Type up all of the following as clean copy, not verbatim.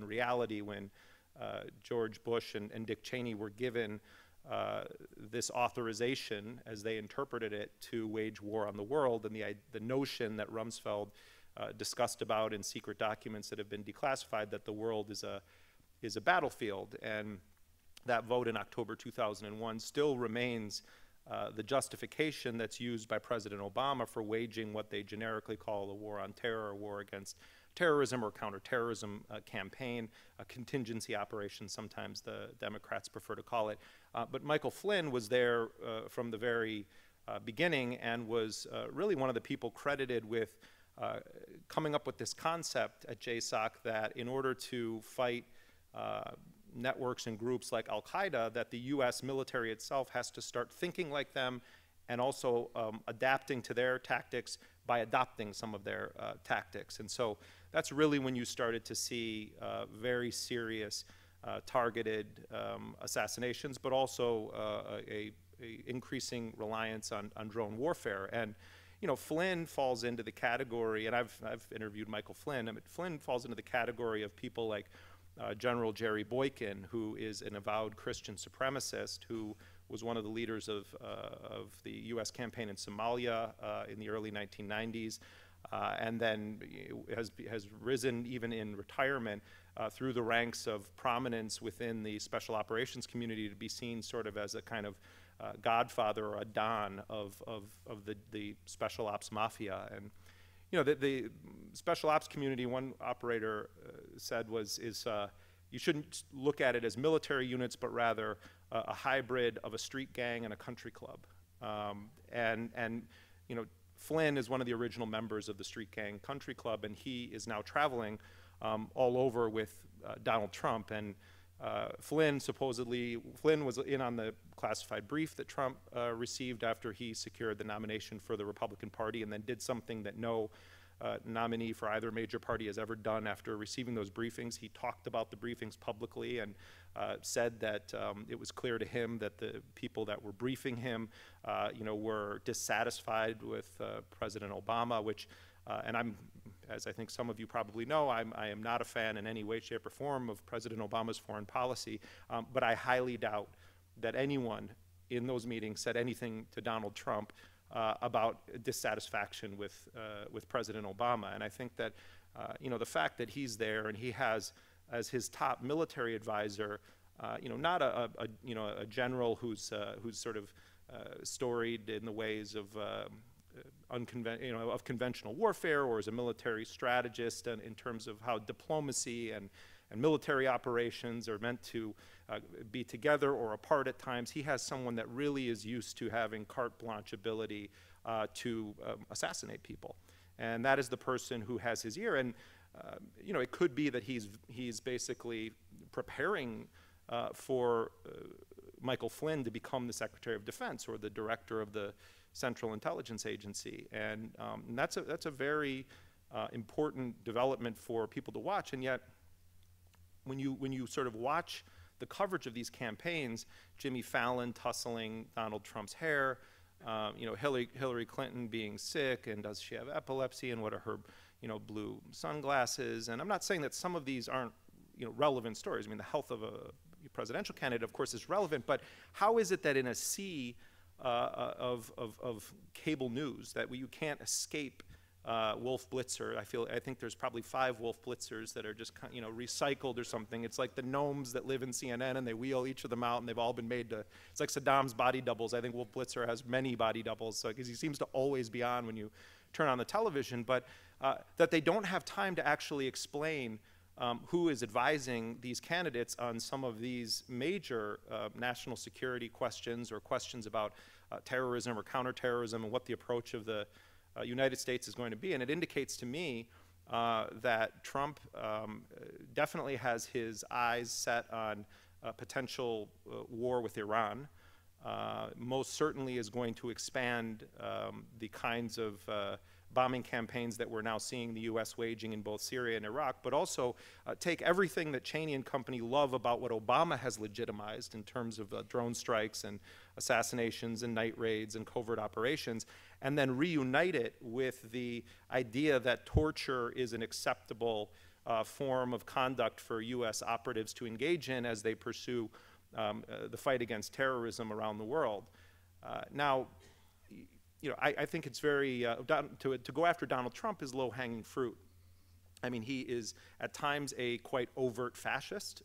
reality, when George Bush and Dick Cheney were given this authorization, as they interpreted it, to wage war on the world, and the notion that Rumsfeld discussed about in secret documents that have been declassified, that the world is a battlefield. And that vote in October 2001 still remains the justification that's used by President Obama for waging what they generically call a war on terror, a war against terrorism or counterterrorism campaign, a contingency operation, sometimes the Democrats prefer to call it. But Michael Flynn was there from the very beginning, and was really one of the people credited with coming up with this concept at JSOC that in order to fight networks and groups like Al-Qaeda, that the US military itself has to start thinking like them, and also adapting to their tactics by adopting some of their tactics. And so that's really when you started to see very serious targeted assassinations, but also a increasing reliance on drone warfare. And you know, Flynn falls into the category, and I've interviewed Michael Flynn. I mean, Flynn falls into the category of people like General Jerry Boykin, who is an avowed Christian supremacist, who was one of the leaders of the U.S. campaign in Somalia in the early 1990s, and then has risen even in retirement through the ranks of prominence within the special operations community, to be seen sort of as a kind of godfather or a don of the special ops mafia. And you know, the special ops community, one operator said, you shouldn't look at it as military units, but rather a hybrid of a street gang and a country club. And you know, Flynn is one of the original members of the street gang country club, and he is now traveling all over with Donald Trump. And Flynn was in on the classified brief that Trump received after he secured the nomination for the Republican Party, and then did something that no nominee for either major party has ever done after receiving those briefings. He talked about the briefings publicly and said that it was clear to him that the people that were briefing him, you know, were dissatisfied with President Obama, which, and I'm, as I think some of you probably know, I am not a fan in any way, shape, or form of President Obama's foreign policy, but I highly doubt that anyone in those meetings said anything to Donald Trump about dissatisfaction with President Obama. And I think that you know, the fact that he's there and he has as his top military advisor, you know, not a general who's sort of storied in the ways of of conventional warfare, or as a military strategist, and in terms of how diplomacy and military operations are meant to be together or apart at times. He has someone that really is used to having carte blanche ability to assassinate people, and that is the person who has his ear. And you know, it could be that he's basically preparing for Michael Flynn to become the Secretary of Defense or the director of the Central Intelligence Agency, and that's a very important development for people to watch. And yet, when you sort of watch the coverage of these campaigns, Jimmy Fallon tussling Donald Trump's hair, you know, Hillary Clinton being sick, and does she have epilepsy, and what are her, you know, blue sunglasses? And I'm not saying that some of these aren't, you know, relevant stories. I mean, the health of a presidential candidate, of course, is relevant, but how is it that in a sea of cable news that you can't escape Wolf Blitzer? I think there's probably 5 Wolf Blitzers that are just, you know, recycled or something. It's like the gnomes that live in CNN, and they wheel each of them out, and they've all been made to, it's like Saddam's body doubles. I think Wolf Blitzer has many body doubles, because he seems to always be on when you turn on the television, but that they don't have time to actually explain who is advising these candidates on some of these major national security questions, or questions about terrorism or counterterrorism, and what the approach of the United States is going to be. And it indicates to me that Trump definitely has his eyes set on a potential war with Iran. Most certainly is going to expand the kinds of bombing campaigns that we're now seeing the U.S. waging in both Syria and Iraq, but also take everything that Cheney and company love about what Obama has legitimized in terms of drone strikes and assassinations and night raids and covert operations, and then reunite it with the idea that torture is an acceptable form of conduct for U.S. operatives to engage in as they pursue the fight against terrorism around the world. Now, you know, I think it's very, to go after Donald Trump is low-hanging fruit. I mean, he is at times a quite overt fascist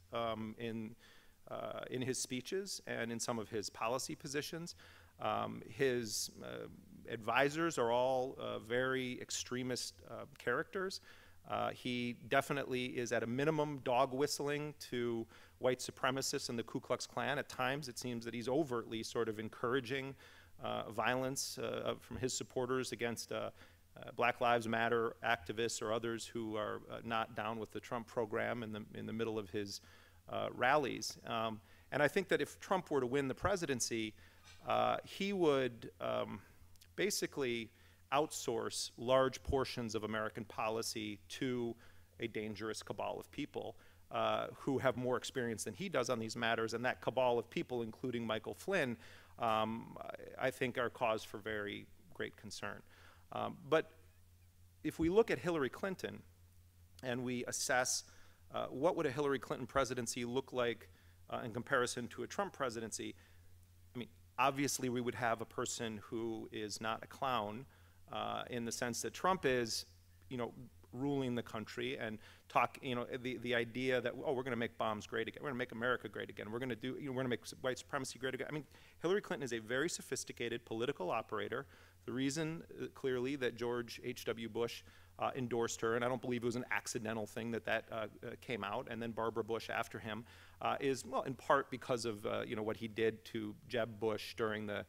in his speeches and in some of his policy positions. His advisors are all very extremist characters. He definitely is at a minimum dog whistling to white supremacists and the Ku Klux Klan. At times it seems that he's overtly sort of encouraging violence from his supporters against Black Lives Matter activists or others who are not down with the Trump program in the middle of his rallies. And I think that if Trump were to win the presidency, he would basically outsource large portions of American policy to a dangerous cabal of people who have more experience than he does on these matters. And that cabal of people, including Michael Flynn, I think are cause for very great concern. But if we look at Hillary Clinton and we assess what would a Hillary Clinton presidency look like in comparison to a Trump presidency, I mean, obviously we would have a person who is not a clown in the sense that Trump is, you know, ruling the country and you know, the idea that, oh, we're going to make bombs great again, we're going to make America great again, we're going to do, you know, we're going to make white supremacy great again. I mean, Hillary Clinton is a very sophisticated political operator. The reason, clearly, that George H.W. Bush endorsed her, and I don't believe it was an accidental thing that came out, and then Barbara Bush after him, is, well, in part because of you know, what he did to Jeb Bush during the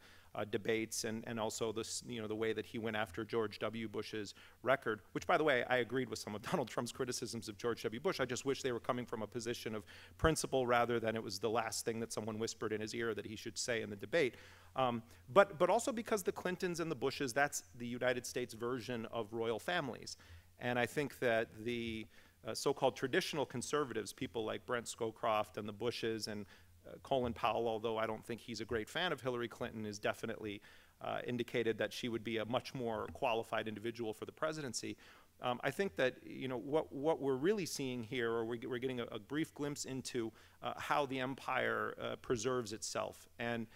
debates, and also this, you know, the way that he went after George W. Bush's record, which, by the way, I agreed with some of Donald Trump's criticisms of George W. Bush. I just wish they were coming from a position of principle rather than it was the last thing that someone whispered in his ear that he should say in the debate. But also because the Clintons and the Bushes, that's the United States version of royal families. And I think that the so-called traditional conservatives, people like Brent Scowcroft and the Bushes and Colin Powell, although I don't think he's a great fan of Hillary Clinton, is definitely indicated that she would be a much more qualified individual for the presidency. I think that, you know, what we're really seeing here, or we're getting a brief glimpse into how the empire preserves itself. And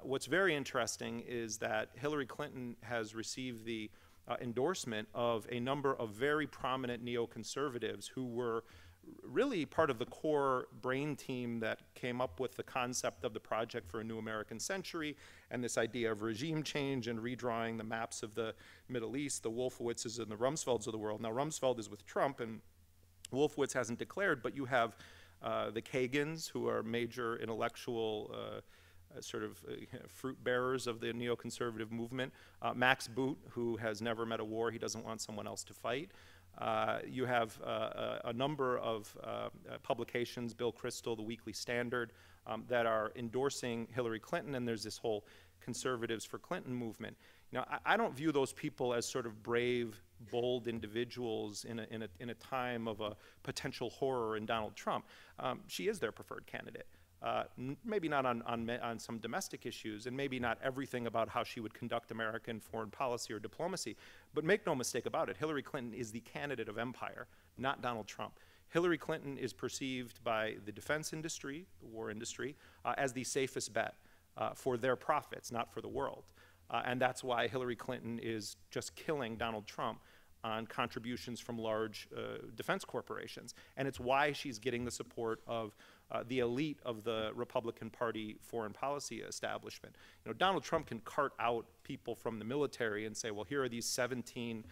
what's very interesting is that Hillary Clinton has received the endorsement of a number of very prominent neoconservatives who were really part of the core brain team that came up with the concept of the Project for a New American Century and this idea of regime change and redrawing the maps of the Middle East, the Wolfowitzes and the Rumsfelds of the world. Now, Rumsfeld is with Trump and Wolfowitz hasn't declared, but you have the Kagans, who are major intellectual sort of fruit bearers of the neoconservative movement. Max Boot, who has never met a war, he doesn't want someone else to fight. You have a number of publications, Bill Kristol, the Weekly Standard, that are endorsing Hillary Clinton, and there's this whole Conservatives for Clinton movement. Now, I don't view those people as sort of brave, bold individuals in a time of a potential horror in Donald Trump. She is their preferred candidate. Maybe not on some domestic issues, and maybe not everything about how she would conduct American foreign policy or diplomacy, but make no mistake about it, Hillary Clinton is the candidate of empire, not Donald Trump. Hillary Clinton is perceived by the defense industry, the war industry, as the safest bet for their profits, not for the world. And that's why Hillary Clinton is just killing Donald Trump on contributions from large defense corporations. And it's why she's getting the support of the elite of the Republican Party foreign policy establishment. You know, Donald Trump can cart out people from the military and say, well, here are these 17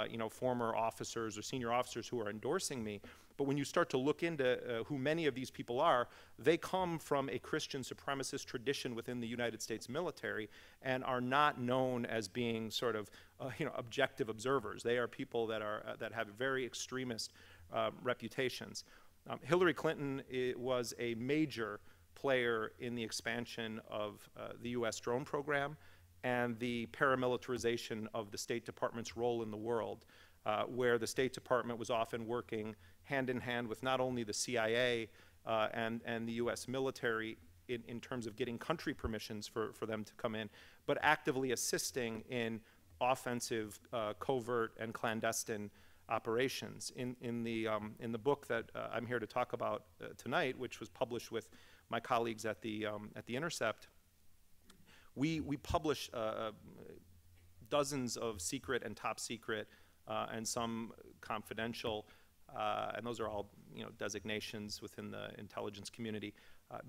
you know, former officers or senior officers who are endorsing me. But when you start to look into who many of these people are, they come from a Christian supremacist tradition within the United States military and are not known as being sort of you know, objective observers. They are people that have very extremist reputations. Hillary Clinton was a major player in the expansion of the U.S. drone program and the paramilitarization of the State Department's role in the world, where the State Department was often working hand in hand with not only the CIA and the U.S. military in terms of getting country permissions for them to come in, but actively assisting in offensive, covert, and clandestine operations. In the book that I'm here to talk about tonight, which was published with my colleagues at the Intercept, we publish dozens of secret and top secret and some confidential, and those are all designations within the intelligence community,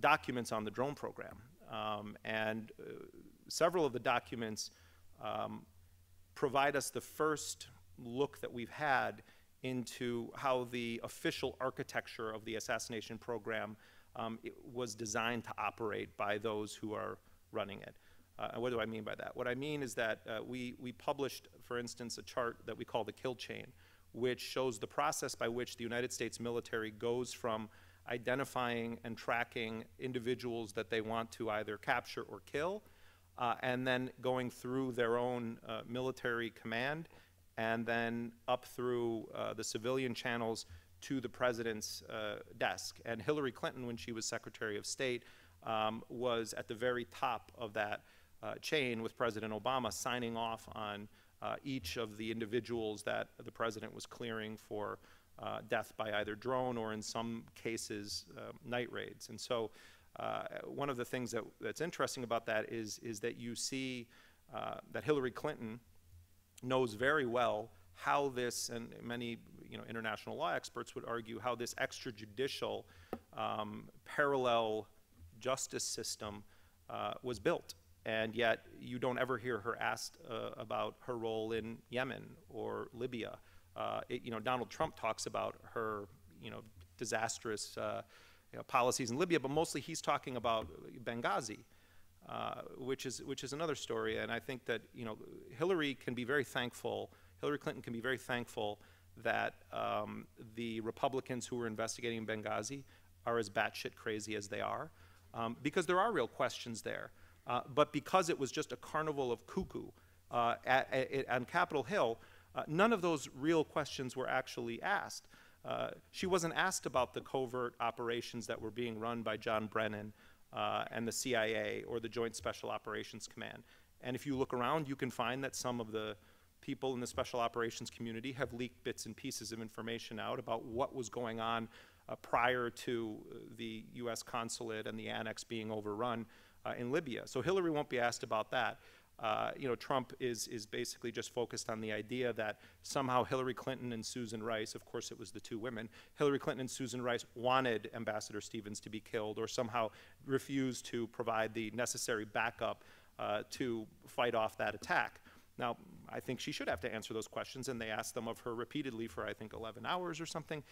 documents on the drone program. And several of the documents provide us the first look that we've had into how the official architecture of the assassination program was designed to operate by those who are running it. And what do I mean by that? What I mean is that we published, for instance, a chart that we call the kill chain, which shows the process by which the United States military goes from identifying and tracking individuals that they want to either capture or kill, and then going through their own military command, and then up through the civilian channels to the president's desk. And Hillary Clinton, when she was Secretary of State, was at the very top of that chain, with President Obama signing off on each of the individuals that the president was clearing for death by either drone or, in some cases, night raids. And so one of the things that's interesting about that is that you see that Hillary Clinton knows very well how this, and many international law experts would argue, how this extrajudicial parallel justice system was built. And yet you don't ever hear her asked about her role in Yemen or Libya. Donald Trump talks about her disastrous policies in Libya, but mostly he's talking about Benghazi, which is another story. And I think that Hillary Clinton can be very thankful that the Republicans who were investigating Benghazi are as batshit crazy as they are, because there are real questions there. But because it was just a carnival of cuckoo on Capitol Hill, none of those real questions were actually asked. She wasn't asked about the covert operations that were being run by John Brennan and the CIA or the Joint Special Operations Command. And if you look around, you can find that some of the people in the special operations community have leaked bits and pieces of information out about what was going on prior to the U.S. consulate and the annex being overrun in Libya. So Hillary won't be asked about that. Trump is basically just focused on the idea that somehow Hillary Clinton and Susan Rice, of course it was the two women, Hillary Clinton and Susan Rice wanted Ambassador Stevens to be killed, or somehow refused to provide the necessary backup to fight off that attack. Now, I think she should have to answer those questions, and they asked them of her repeatedly for, I think, 11 hours or something,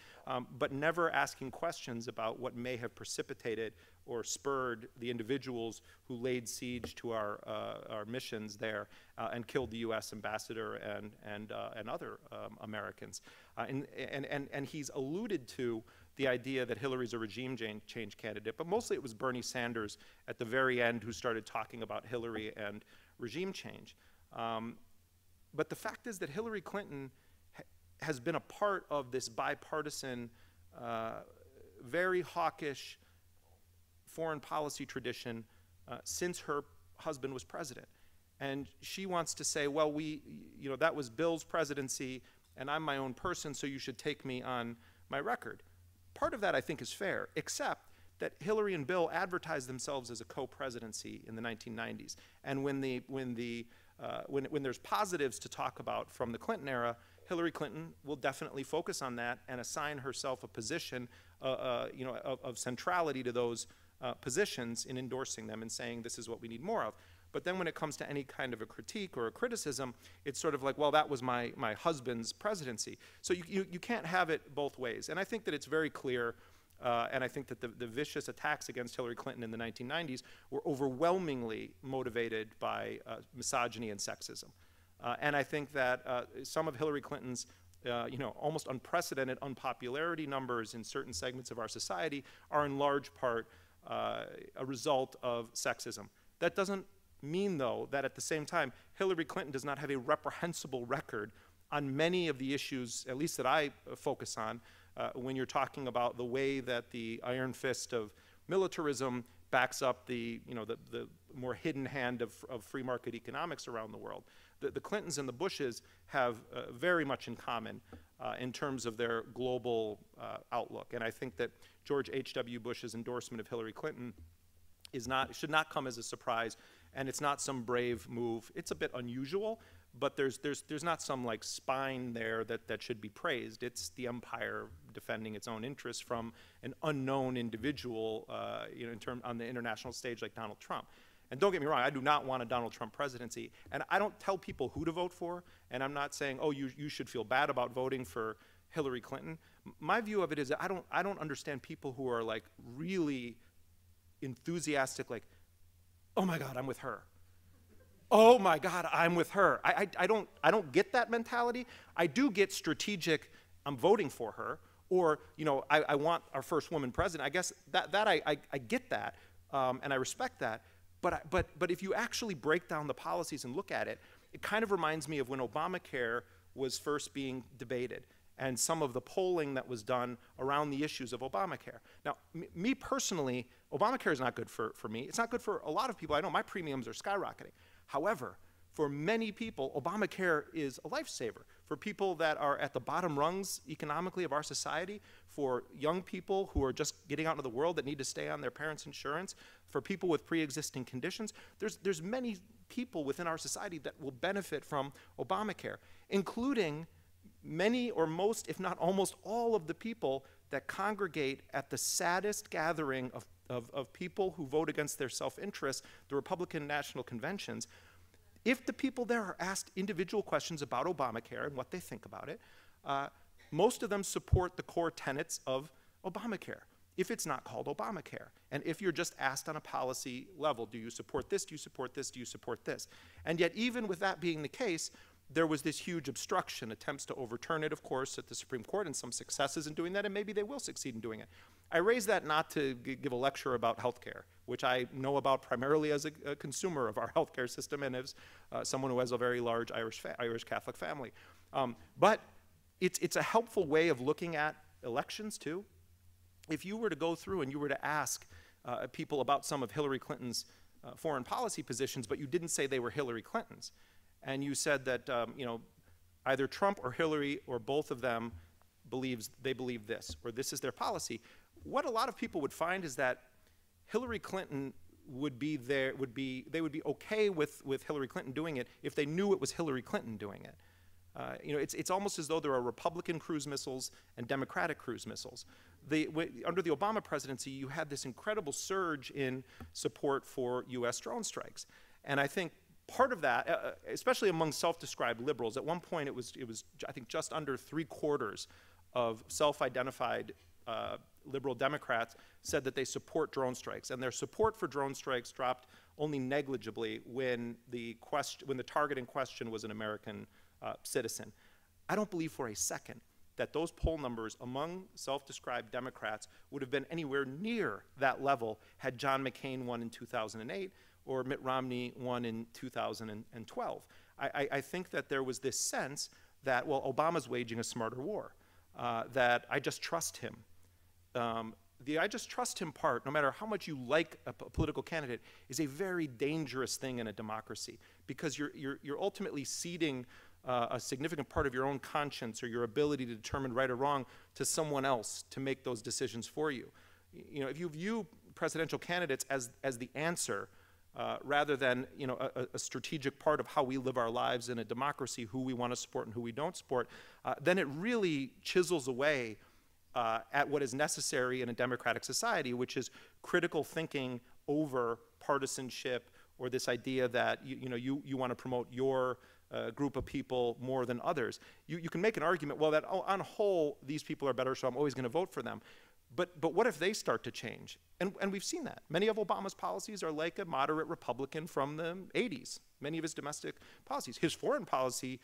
but never asking questions about what may have precipitated or spurred the individuals who laid siege to our missions there and killed the U.S. ambassador and other Americans. And he's alluded to the idea that Hillary's a regime change candidate, but mostly it was Bernie Sanders at the very end who started talking about Hillary and regime change. But the fact is that Hillary Clinton has been a part of this bipartisan, very hawkish foreign policy tradition since her husband was president. And she wants to say, well, that was Bill's presidency, and I'm my own person, so you should take me on my record. Part of that, I think, is fair, except that Hillary and Bill advertised themselves as a co-presidency in the 1990s. And when there's positives to talk about from the Clinton era, Hillary Clinton will definitely focus on that and assign herself a position of centrality to those positions in endorsing them and saying this is what we need more of. But then when it comes to any kind of a critique or a criticism, it's sort of like, well, that was my husband's presidency. So you can't have it both ways. And I think that it's very clear, and I think that the vicious attacks against Hillary Clinton in the 1990s were overwhelmingly motivated by misogyny and sexism. And I think that some of Hillary Clinton's almost unprecedented unpopularity numbers in certain segments of our society are in large part a result of sexism. That doesn't mean, though, that at the same time, Hillary Clinton does not have a reprehensible record on many of the issues, at least that I focus on, when you're talking about the way that the iron fist of militarism backs up the more hidden hand of free market economics around the world. The Clintons and the Bushes have very much in common in terms of their global outlook. And I think that George H.W. Bush's endorsement of Hillary Clinton should not come as a surprise, and it's not some brave move. It's a bit unusual, but there's not some like spine there that should be praised. It's the empire defending its own interests from an unknown individual, on the international stage like Donald Trump. And don't get me wrong, I do not want a Donald Trump presidency, and I don't tell people who to vote for, and I'm not saying, oh, you should feel bad about voting for Hillary Clinton. My view of it is that I don't understand people who are like really enthusiastic, like, oh my God, I'm with her. Oh my God, I'm with her. I don't get that mentality. I do get strategic, I'm voting for her, or I want our first woman president. I guess I get that, and I respect that. But if you actually break down the policies and look at it, it kind of reminds me of when Obamacare was first being debated and some of the polling that was done around the issues of Obamacare. Now, me personally, Obamacare is not good for me. It's not good for a lot of people. I know my premiums are skyrocketing. However, for many people, Obamacare is a lifesaver. For people that are at the bottom rungs economically of our society, for young people who are just getting out into the world that need to stay on their parents' insurance, for people with pre-existing conditions, there's many people within our society that will benefit from Obamacare, including many or most, if not almost all of the people that congregate at the saddest gathering of people who vote against their self-interest, the Republican National Conventions. If the people there are asked individual questions about Obamacare and what they think about it, most of them support the core tenets of Obamacare, if it's not called Obamacare. And if you're just asked on a policy level, do you support this, do you support this, do you support this? And yet, even with that being the case, there was this huge obstruction, attempts to overturn it, of course, at the Supreme Court, and some successes in doing that, and maybe they will succeed in doing it. I raise that not to give a lecture about healthcare, which I know about primarily as a consumer of our healthcare system and as someone who has a very large Irish Catholic family. But it's a helpful way of looking at elections, too. If you were to go through and you were to ask people about some of Hillary Clinton's foreign policy positions, but you didn't say they were Hillary Clinton's, and you said that either Trump or Hillary or both of them believe this, or this is their policy, what a lot of people would find is that Hillary Clinton they would be okay with Hillary Clinton doing it if they knew it was Hillary Clinton doing it. It's almost as though there are Republican cruise missiles and Democratic cruise missiles. Under the Obama presidency, you had this incredible surge in support for U.S. drone strikes, and I think part of that, especially among self-described liberals, at one point it was I think just under 3/4 of self-identified liberal Democrats said that they support drone strikes, and their support for drone strikes dropped only negligibly when the target in question was an American citizen. I don't believe for a second that those poll numbers among self-described Democrats would have been anywhere near that level had John McCain won in 2008 or Mitt Romney won in 2012. I think that there was this sense that, well, Obama's waging a smarter war, that I just trust him. The I just trust him part, no matter how much you like a political candidate, is a very dangerous thing in a democracy, because you're ultimately ceding a significant part of your own conscience or your ability to determine right or wrong to someone else to make those decisions for you. If you view presidential candidates as the answer, rather than a strategic part of how we live our lives in a democracy, who we want to support and who we don't support, then it really chisels away at what is necessary in a democratic society, which is critical thinking over partisanship, or this idea that you want to promote your group of people more than others. You can make an argument, well, that on whole these people are better, so I'm always going to vote for them. But what if they start to change? And we've seen that. Many of Obama's policies are like a moderate Republican from the 80s. Many of his domestic policies. His foreign policy,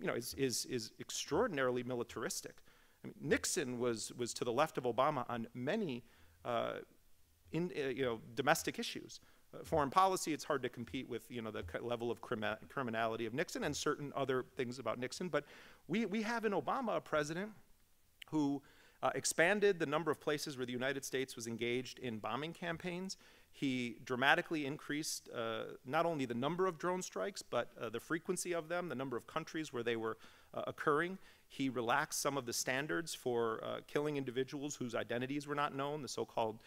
is extraordinarily militaristic. I mean, Nixon was to the left of Obama on many domestic issues. Foreign policy, it's hard to compete with the level of criminality of Nixon and certain other things about Nixon. But we have in Obama a president who expanded the number of places where the United States was engaged in bombing campaigns. He dramatically increased not only the number of drone strikes, but the frequency of them, the number of countries where they were occurring. He relaxed some of the standards for killing individuals whose identities were not known, the so-called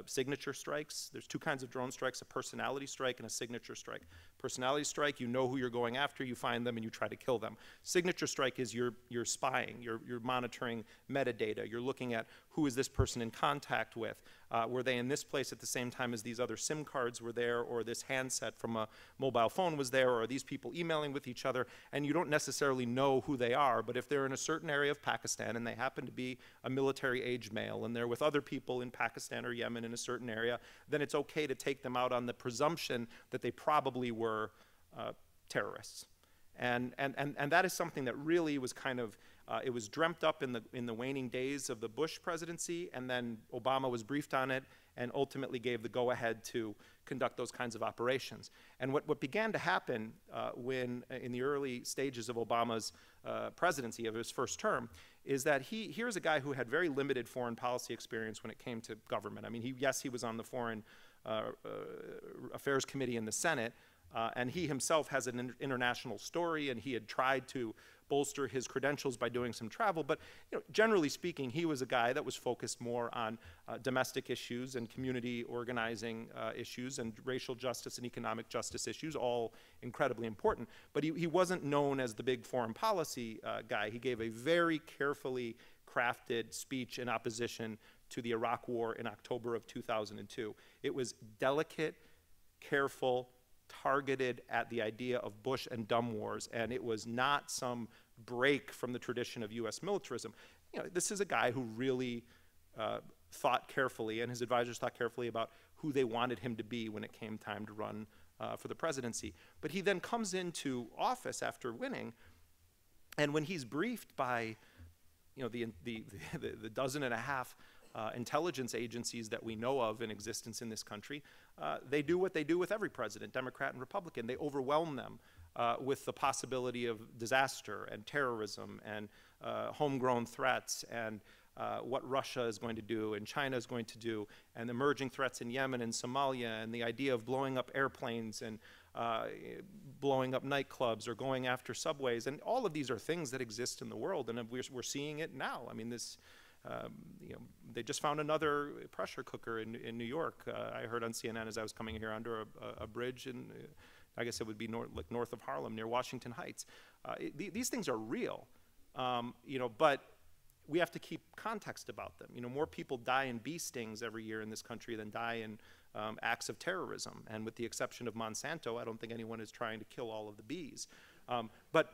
signature strikes. There's two kinds of drone strikes, a personality strike and a signature strike. Personality strike, you know who you're going after, you find them and you try to kill them. Signature strike is you're spying, you're monitoring metadata, you're looking at who is this person in contact with. Were they in this place at the same time as these other SIM cards were there, or this handset from a mobile phone was there, or are these people emailing with each other? And you don't necessarily know who they are, but if they're in a certain area of Pakistan and they happen to be a military-aged male and they're with other people in Pakistan or Yemen in a certain area, then it's okay to take them out on the presumption that they probably were terrorists. And that is something that really was kind of, it was dreamt up in the waning days of the Bush presidency, and then Obama was briefed on it and ultimately gave the go-ahead to conduct those kinds of operations. And what began to happen when, in the early stages of Obama's presidency, of his first term, is that here's a guy who had very limited foreign policy experience when it came to government. I mean, yes, he was on the Foreign Affairs Committee in the Senate, and he himself has an international story, and he had tried to bolster his credentials by doing some travel. But generally speaking, he was a guy that was focused more on domestic issues and community organizing issues and racial justice and economic justice issues, all incredibly important. But he wasn't known as the big foreign policy guy. He gave a very carefully crafted speech in opposition to the Iraq War in October of 2002. It was delicate, careful, targeted at the idea of Bush and dumb wars, and it was not some break from the tradition of US militarism. This is a guy who really thought carefully, and his advisors thought carefully about who they wanted him to be when it came time to run for the presidency. But he then comes into office after winning, and when he's briefed by the dozen and a half intelligence agencies that we know of in existence in this country, they do what they do with every president, Democrat and Republican. They overwhelm them with the possibility of disaster and terrorism and homegrown threats and what Russia is going to do and China is going to do, and emerging threats in Yemen and Somalia, and the idea of blowing up airplanes and blowing up nightclubs or going after subways. And all of these are things that exist in the world, and we're seeing it now. I mean, this, they just found another pressure cooker in New York. I heard on CNN as I was coming here under a bridge in, I guess it would be north of Harlem, near Washington Heights. These things are real, but we have to keep context about them. More people die in bee stings every year in this country than die in acts of terrorism. And with the exception of Monsanto, I don't think anyone is trying to kill all of the bees.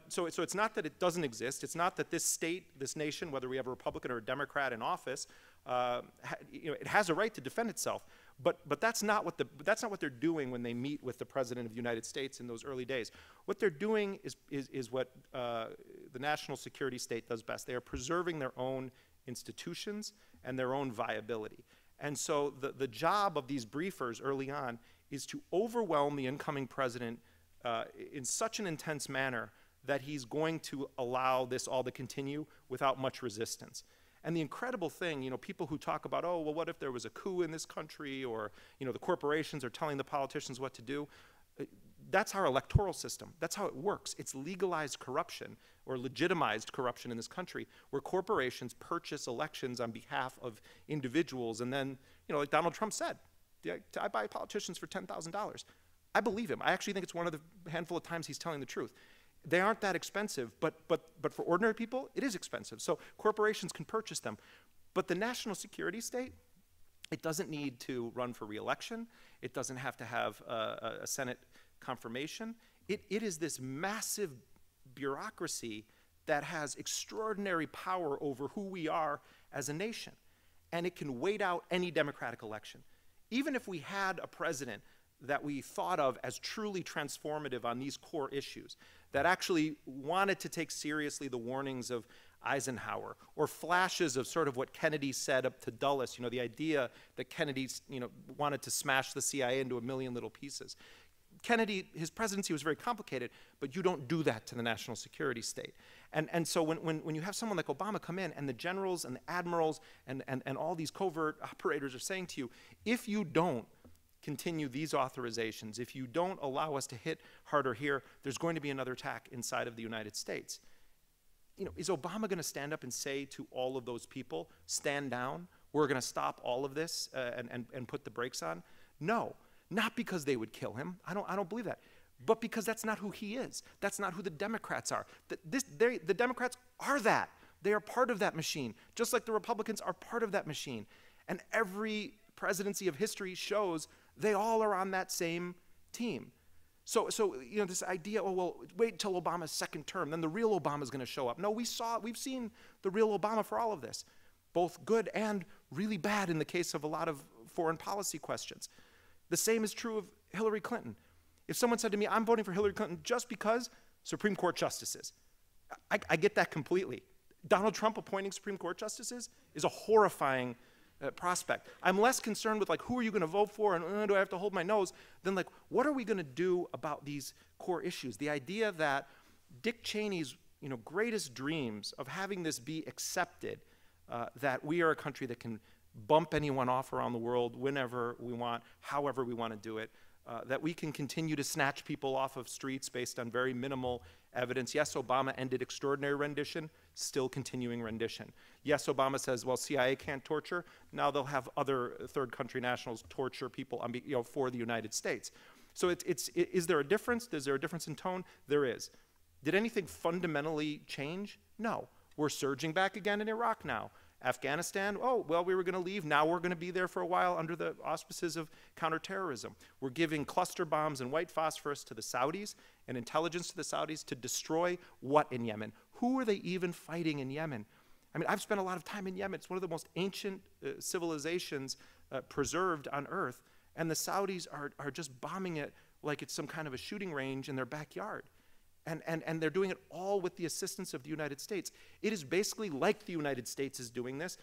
So it's not that it doesn't exist. It's not that this state, this nation, whether we have a Republican or a Democrat in office, it has a right to defend itself. But that's not what they're doing when they meet with the President of the United States in those early days. What they're doing is what the national security state does best. They are preserving their own institutions and their own viability. And so the job of these briefers early on is to overwhelm the incoming president in such an intense manner that he's going to allow this all to continue without much resistance. And the incredible thing, people who talk about, oh, well, what if there was a coup in this country, or, the corporations are telling the politicians what to do? That's our electoral system. That's how it works. It's legalized corruption or legitimized corruption in this country, where corporations purchase elections on behalf of individuals. And then, like Donald Trump said, I buy politicians for $10,000. I believe him. I actually think it's one of the handful of times he's telling the truth. They aren't that expensive, but for ordinary people, it is expensive. So corporations can purchase them. But the national security state, it doesn't need to run for re-election. It doesn't have to have a Senate confirmation. It is this massive bureaucracy that has extraordinary power over who we are as a nation. And it can wait out any democratic election. Even if we had a president that we thought of as truly transformative on these core issues, that actually wanted to take seriously the warnings of Eisenhower, or flashes of sort of what Kennedy said up to Dulles, the idea that Kennedy, wanted to smash the CIA into a million little pieces. Kennedy, his presidency was very complicated, but you don't do that to the national security state. And so when you have someone like Obama come in, and the generals and the admirals and all these covert operators are saying to you, if you don't continue these authorizations, if you don't allow us to hit harder here, there's going to be another attack inside of the United States. you know, is Obama going to stand up and say to all of those people, stand down, we're going to stop all of this and put the brakes on? No, not because they would kill him. I don't believe that. But because that's not who he is. That's not who the Democrats are. The Democrats are that. They are part of that machine, just like the Republicans are part of that machine. And every presidency of history shows they all are on that same team. So you know, this idea, oh, well, wait until Obama's second term, then the real Obama's going to show up. No, we've seen the real Obama for all of this, both good and really bad in the case of a lot of foreign policy questions. The same is true of Hillary Clinton. If someone said to me, I'm voting for Hillary Clinton just because Supreme Court justices, I get that completely. Donald Trump appointing Supreme Court justices is a horrifying prospect. I'm less concerned with like, who are you going to vote for, and do I have to hold my nose, than like, what are we going to do about these core issues? The idea that Dick Cheney's, you know, greatest dreams of having this be accepted, that we are a country that can bump anyone off around the world whenever we want, however we want to do it, that we can continue to snatch people off of streets based on very minimal evidence. Yes, Obama ended extraordinary rendition, still continuing rendition. Yes, Obama says, well, CIA can't torture. Now they'll have other third country nationals torture people on, you know, for the United States. So is there a difference? Is there a difference in tone? There is. Did anything fundamentally change? No. We're surging back again in Iraq now. Afghanistan, oh, well, we were going to leave. Now we're going to be there for a while under the auspices of counterterrorism. We're giving cluster bombs and white phosphorus to the Saudis and intelligence to the Saudis to destroy what in Yemen? Who are they even fighting in Yemen? I mean, I've spent a lot of time in Yemen. It's one of the most ancient civilizations preserved on earth, and the Saudis are just bombing it like it's some kind of a shooting range in their backyard. And they're doing it all with the assistance of the United States. It is basically like the United States is doing this,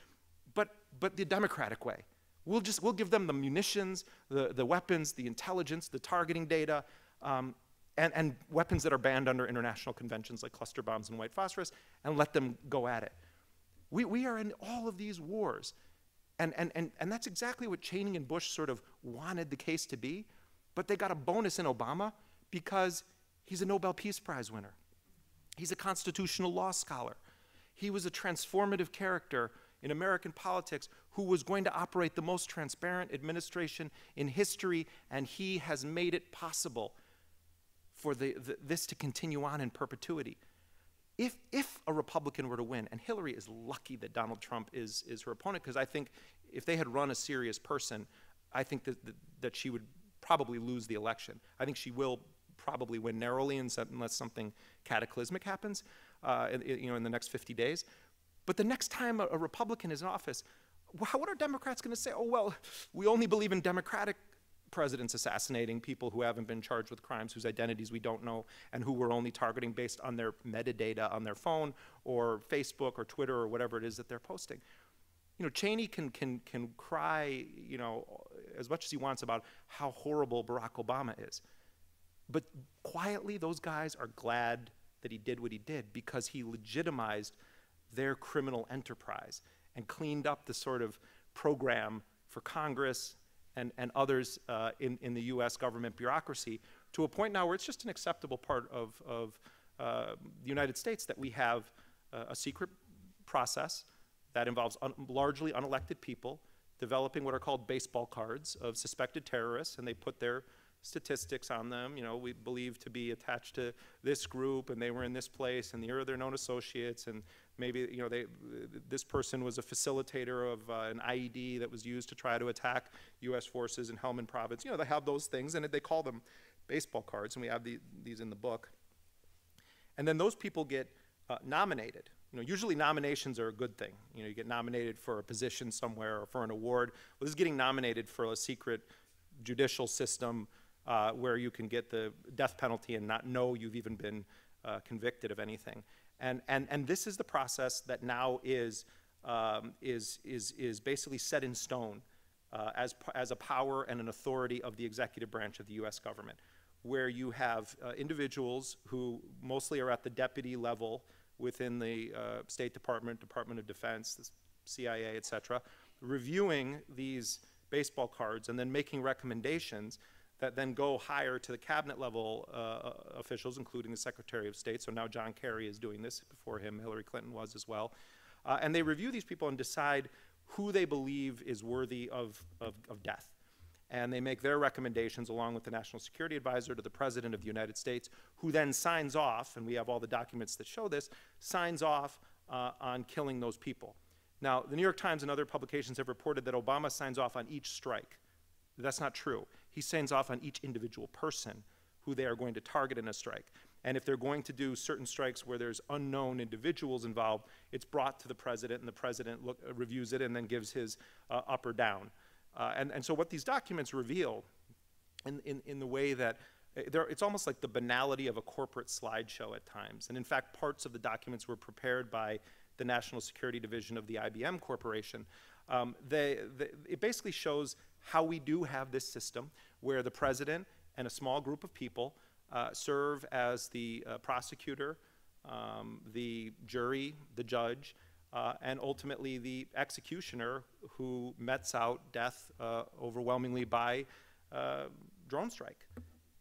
but the democratic way. We'll give them the munitions, the weapons, the intelligence, the targeting data, and weapons that are banned under international conventions like cluster bombs and white phosphorus, and let them go at it. We are in all of these wars. And that's exactly what Cheney and Bush sort of wanted the case to be, but they got a bonus in Obama because he's a Nobel Peace Prize winner. He's a constitutional law scholar. He was a transformative character in American politics who was going to operate the most transparent administration in history, and he has made it possible for this to continue on in perpetuity. If a Republican were to win, and Hillary is lucky that Donald Trump is her opponent, because I think if they had run a serious person, I think that she would probably lose the election. I think she will probably win narrowly unless something cataclysmic happens you know, in the next 50 days. But the next time a Republican is in office, what are Democrats going to say? Oh, well, we only believe in Democratic presidents assassinating people who haven't been charged with crimes, whose identities we don't know, and who we're only targeting based on their metadata on their phone or Facebook or Twitter or whatever it is that they're posting. You know, Cheney can cry, you know, as much as he wants about how horrible Barack Obama is. But quietly, those guys are glad that he did what he did because he legitimized their criminal enterprise and cleaned up the sort of program for Congress and others in the US government bureaucracy to a point now where it's just an acceptable part of the United States that we have a secret process that involves largely unelected people developing what are called baseball cards of suspected terrorists, and they put their statistics on them. You know, we believe to be attached to this group, and they were in this place, and here are their known associates, and maybe, you know, this person was a facilitator of an IED that was used to try to attack U.S. forces in Helmand Province. You know, they have those things, and they call them baseball cards, and we have these in the book. And then those people get nominated. You know, usually nominations are a good thing. You know, you get nominated for a position somewhere or for an award. Well, this is getting nominated for a secret judicial system where you can get the death penalty and not know you've even been convicted of anything. And this is the process that now is basically set in stone as a power and an authority of the executive branch of the U.S. government, where you have individuals who mostly are at the deputy level within the State Department, Department of Defense, the CIA, et cetera, reviewing these baseball cards and then making recommendations that then go higher to the cabinet level officials, including the Secretary of State. So now John Kerry is doing this. Before him, Hillary Clinton was as well. And they review these people and decide who they believe is worthy of death. And they make their recommendations along with the National Security Advisor to the President of the United States, who then signs off, and we have all the documents that show this, signs off on killing those people. Now, the New York Times and other publications have reported that Obama signs off on each strike. That's not true. He signs off on each individual person who they are going to target in a strike. And if they're going to do certain strikes where there's unknown individuals involved, it's brought to the President, and the President reviews it and then gives his up or down. And so what these documents reveal in the way that it's almost like the banality of a corporate slideshow at times. And in fact, parts of the documents were prepared by the National Security Division of the IBM Corporation. It basically shows how we do have this system where the President and a small group of people serve as the prosecutor, the jury, the judge, and ultimately the executioner who metes out death overwhelmingly by drone strike.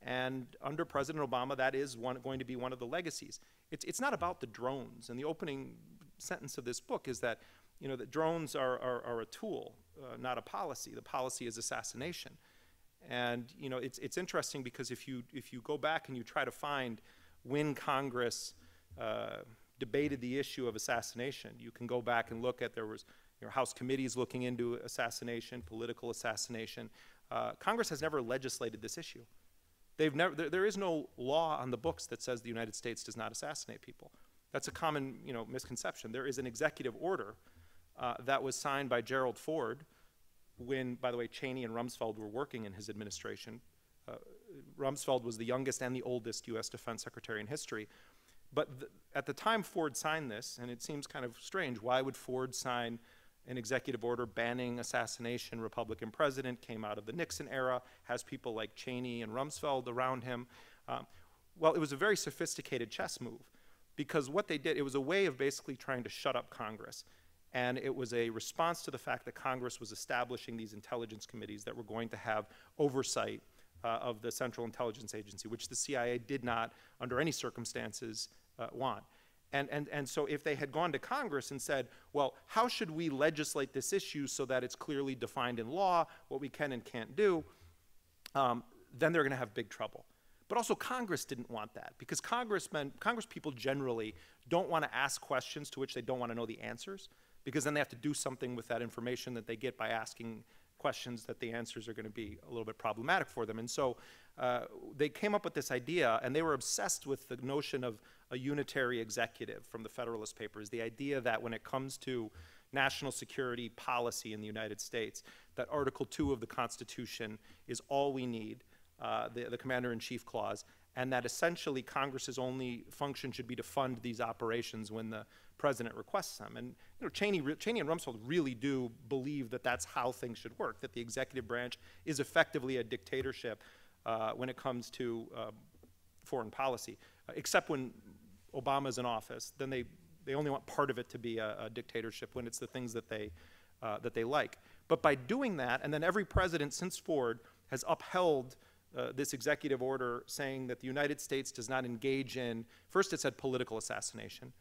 And under President Obama, that is going to be one of the legacies. It's not about the drones. And the opening sentence of this book is that, you know, that drones are a tool, not a policy. The policy is assassination. And, you know, it's interesting because if you go back and you try to find when Congress debated the issue of assassination, you can go back and look at, there was, you know, House committees looking into assassination, political assassination. Congress has never legislated this issue. There is no law on the books that says the United States does not assassinate people. That's a common, you know, misconception. There is an executive order that was signed by Gerald Ford when, by the way, Cheney and Rumsfeld were working in his administration. Rumsfeld was the youngest and the oldest U.S. Defense Secretary in history. But at the time Ford signed this, and it seems kind of strange, why would Ford sign an executive order banning assassination? Republican president, came out of the Nixon era, has people like Cheney and Rumsfeld around him. Well, it was a very sophisticated chess move, because what they did, it was a way of basically trying to shut up Congress. And it was a response to the fact that Congress was establishing these intelligence committees that were going to have oversight of the Central Intelligence Agency, which the CIA did not, under any circumstances, want. And so if they had gone to Congress and said, well, how should we legislate this issue so that it's clearly defined in law, what we can and can't do, then they're going to have big trouble. But also Congress didn't want that, because Congress people generally don't want to ask questions to which they don't want to know the answers, because then they have to do something with that information that they get by asking questions that the answers are going to be a little bit problematic for them. And so they came up with this idea, and they were obsessed with the notion of a unitary executive from the Federalist Papers, the idea that when it comes to national security policy in the United States, that Article 2 of the Constitution is all we need, the Commander-in-Chief Clause, and that essentially Congress's only function should be to fund these operations when the president requests them. And you know, Cheney and Rumsfeld really do believe that that's how things should work, that the executive branch is effectively a dictatorship when it comes to foreign policy, except when Obama's in office. Then they only want part of it to be a dictatorship when it's the things that they like. But by doing that, and then every president since Ford has upheld this executive order saying that the United States does not engage in, first it said political assassination,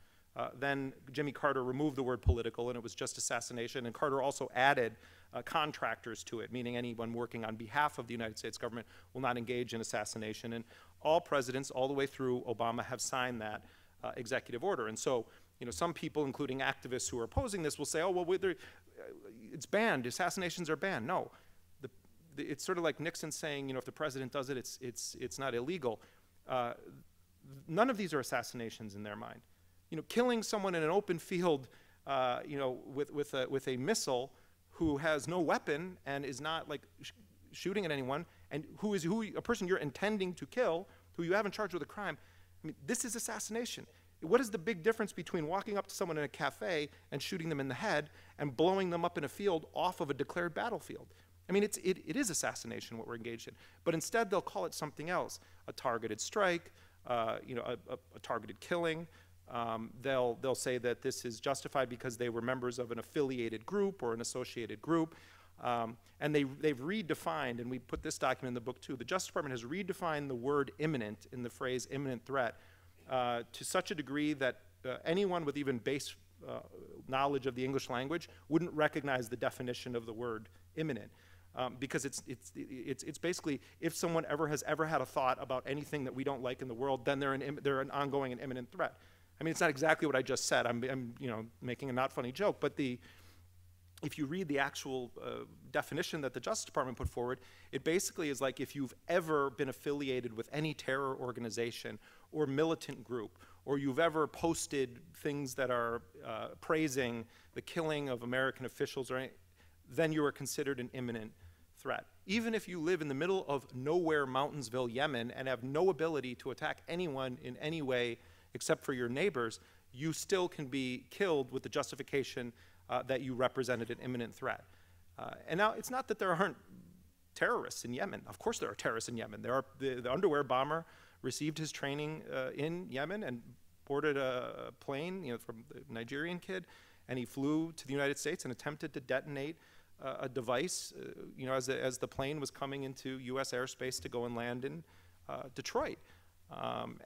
then Jimmy Carter removed the word political and it was just assassination, and Carter also added contractors to it, meaning anyone working on behalf of the United States government will not engage in assassination. And all presidents, all the way through Obama, have signed that executive order. And so, you know, some people, including activists who are opposing this, will say, oh, well, it's banned, assassinations are banned. No. It's sort of like Nixon saying, you know, if the president does it, it's not illegal. None of these are assassinations in their mind. You know, killing someone in an open field, you know, with a missile who has no weapon and is not like shooting at anyone, and a person you're intending to kill, who you haven't charged with a crime. I mean, this is assassination. What is the big difference between walking up to someone in a cafe and shooting them in the head and blowing them up in a field off of a declared battlefield? I mean, it is assassination what we're engaged in. But instead, they'll call it something else: a targeted strike, you know, a targeted killing. They'll say that this is justified because they were members of an affiliated group or an associated group. And they've redefined, and we put this document in the book too, the Justice Department has redefined the word imminent in the phrase imminent threat to such a degree that anyone with even base knowledge of the English language wouldn't recognize the definition of the word imminent. Because it's basically, if someone has ever had a thought about anything that we don't like in the world, then they're an ongoing and imminent threat. I mean, it's not exactly what I just said. I'm making a not funny joke, but if you read the actual definition that the Justice Department put forward, it basically is like if you've ever been affiliated with any terror organization or militant group, or you've ever posted things that are praising the killing of American officials, then you are considered an imminent threat. Even if you live in the middle of nowhere, Mountains,ville, Yemen, and have no ability to attack anyone in any way except for your neighbors, you still can be killed with the justification that you represented an imminent threat. And now, it's not that there aren't terrorists in Yemen. Of course there are terrorists in Yemen. There are, the underwear bomber received his training in Yemen and boarded a plane, from the Nigerian kid, and he flew to the United States and attempted to detonate a device, as the plane was coming into U.S. airspace to go and land in Detroit.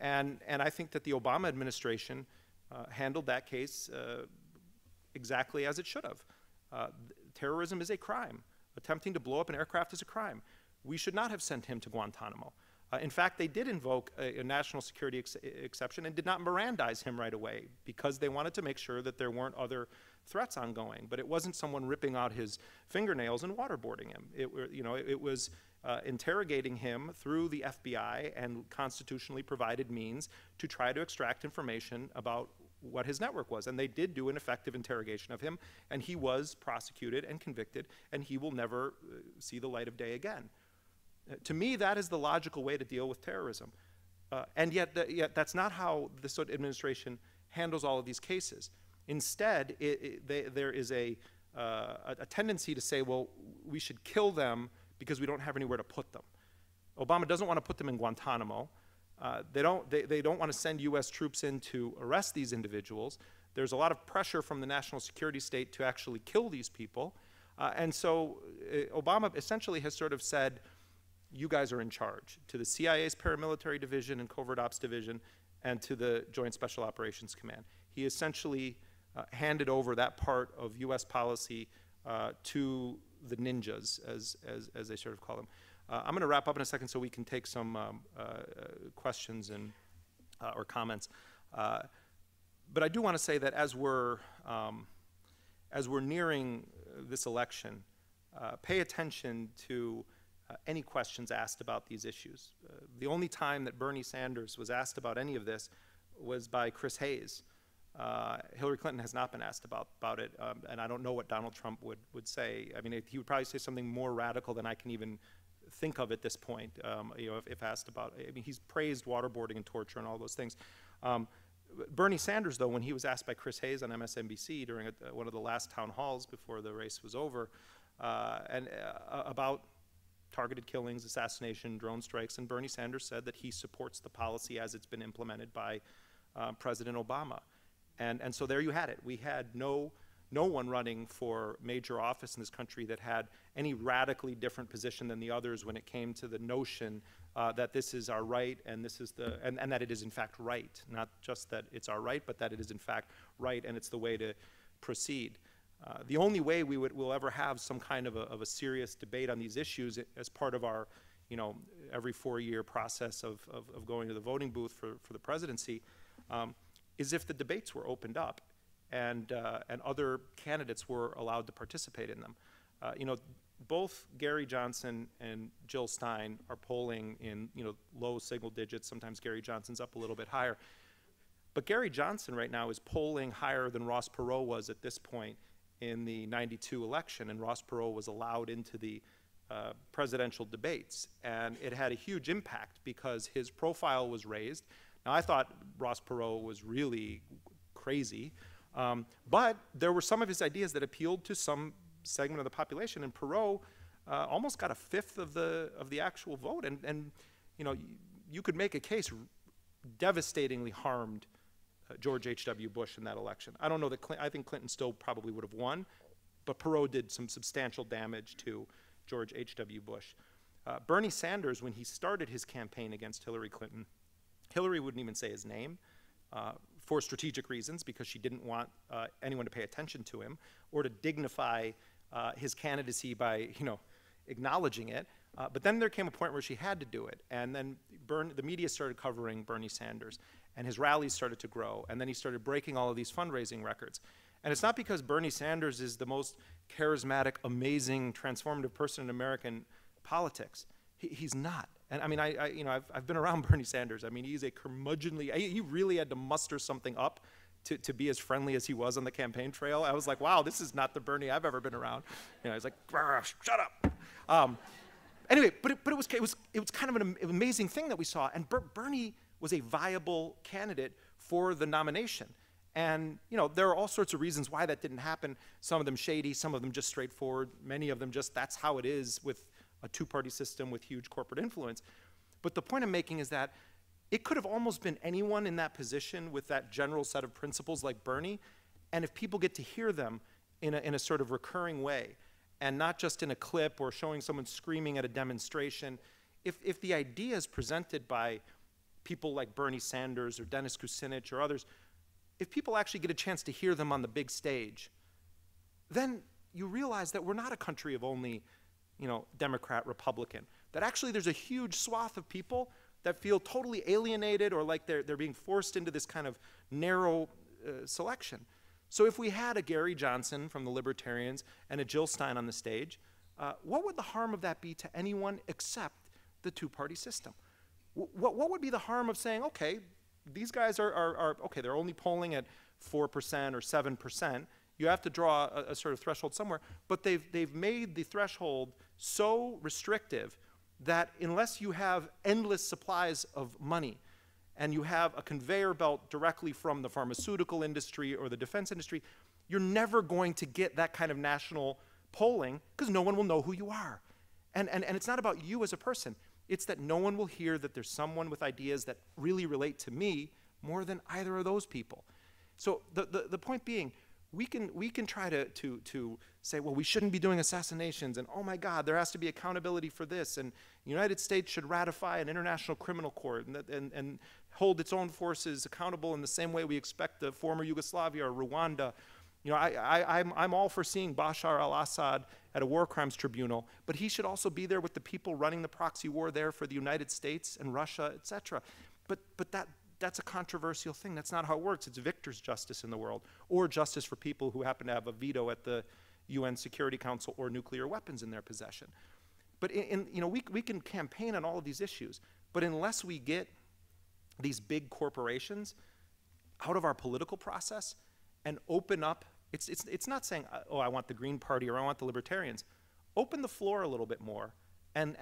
And I think that the Obama administration handled that case exactly as it should have. Terrorism is a crime. Attempting to blow up an aircraft is a crime. We should not have sent him to Guantanamo. In fact, they did invoke a national security exception and did not Mirandize him right away because they wanted to make sure that there weren't other threats ongoing. But it wasn't someone ripping out his fingernails and waterboarding him. It was interrogating him through the FBI and constitutionally provided means to try to extract information about what his network was. And they did do an effective interrogation of him, and he was prosecuted and convicted, and he will never see the light of day again. To me, that is the logical way to deal with terrorism. And yet that's not how this administration handles all of these cases. Instead, there is a tendency to say, well, we should kill them because we don't have anywhere to put them. Obama doesn't want to put them in Guantanamo. They don't want to send U.S. troops in to arrest these individuals. There's a lot of pressure from the national security state to actually kill these people. And so Obama essentially has sort of said, you guys are in charge, to the CIA's paramilitary division and covert ops division and to the Joint Special Operations Command. He essentially handed over that part of U.S. policy to the ninjas, as they sort of call them. I'm going to wrap up in a second so we can take some questions and or comments. But I do want to say that as we're nearing this election, pay attention to any questions asked about these issues. The only time that Bernie Sanders was asked about any of this was by Chris Hayes. Hillary Clinton has not been asked about it, and I don't know what Donald Trump would say. I mean, he would probably say something more radical than I can even think of at this point, if asked about. I mean, he's praised waterboarding and torture and all those things. Bernie Sanders, though, when he was asked by Chris Hayes on MSNBC during one of the last town halls before the race was over, about targeted killings, assassination, drone strikes, and Bernie Sanders said that he supports the policy as it's been implemented by President Obama. And so there you had it. We had no one running for major office in this country that had any radically different position than the others when it came to the notion that this is our right and this is and that it is in fact right. Not just that it's our right, but that it is in fact right and it's the way to proceed. The only way we'll ever have some kind of a serious debate on these issues as part of our, every 4-year process of going to the voting booth for the presidency is if the debates were opened up and other candidates were allowed to participate in them. Both Gary Johnson and Jill Stein are polling in low single digits. Sometimes Gary Johnson's up a little bit higher. But Gary Johnson right now is polling higher than Ross Perot was at this point in the '92 election, and Ross Perot was allowed into the presidential debates. And it had a huge impact because his profile was raised. Now, I thought Ross Perot was really crazy, but there were some of his ideas that appealed to some segment of the population, and Perot almost got a fifth of the actual vote. And you could make a case devastatingly harmed George H.W. Bush in that election. I don't know that I think Clinton still probably would have won, but Perot did some substantial damage to George H.W. Bush. Bernie Sanders, when he started his campaign against Hillary Clinton, Hillary wouldn't even say his name for strategic reasons, because she didn't want anyone to pay attention to him or to dignify his candidacy by, acknowledging it. But then there came a point where she had to do it, and then the media started covering Bernie Sanders, and his rallies started to grow, and then he started breaking all of these fundraising records. And it's not because Bernie Sanders is the most charismatic, amazing, transformative person in American politics. He's not. And I mean, I've been around Bernie Sanders. I mean, he's a curmudgeonly, he really had to muster something up to be as friendly as he was on the campaign trail. I was like, wow, this is not the Bernie I've ever been around. He's like, shut up. Anyway, but it was kind of an amazing thing that we saw, and Bernie was a viable candidate for the nomination. And there are all sorts of reasons why that didn't happen. Some of them shady, some of them just straightforward, many of them just that's how it is with a two-party system with huge corporate influence. But the point I'm making is that it could have almost been anyone in that position with that general set of principles like Bernie, and if people get to hear them in a sort of recurring way, and not just in a clip or showing someone screaming at a demonstration, if the ideas presented by people like Bernie Sanders or Dennis Kucinich or others, if people actually get a chance to hear them on the big stage, then you realize that we're not a country of only Democrat, Republican, that actually there's a huge swath of people that feel totally alienated or like they're being forced into this kind of narrow selection. So if we had a Gary Johnson from the Libertarians and a Jill Stein on the stage, what would the harm of that be to anyone except the two-party system? What would be the harm of saying, okay, these guys are okay, they're only polling at 4% or 7%. You have to draw a sort of threshold somewhere, but they've made the threshold so restrictive that unless you have endless supplies of money and you have a conveyor belt directly from the pharmaceutical industry or the defense industry, you're never going to get that kind of national polling because no one will know who you are. And it's not about you as a person. It's that no one will hear that there's someone with ideas that really relate to me more than either of those people. So the point being, we can try to say, well, we shouldn't be doing assassinations, and oh my God, there has to be accountability for this, and the United States should ratify an international criminal court and hold its own forces accountable in the same way we expect the former Yugoslavia or Rwanda. I'm all for seeing Bashar al-Assad at a war crimes tribunal, but he should also be there with the people running the proxy war there for the United States and Russia, etc. But that's a controversial thing. That's not how it works. It's victor's justice in the world, or justice for people who happen to have a veto at the UN Security Council or nuclear weapons in their possession. But we can campaign on all of these issues, but unless we get these big corporations out of our political process and open up, it's not saying, oh, I want the Green Party or I want the Libertarians. Open the floor a little bit more, and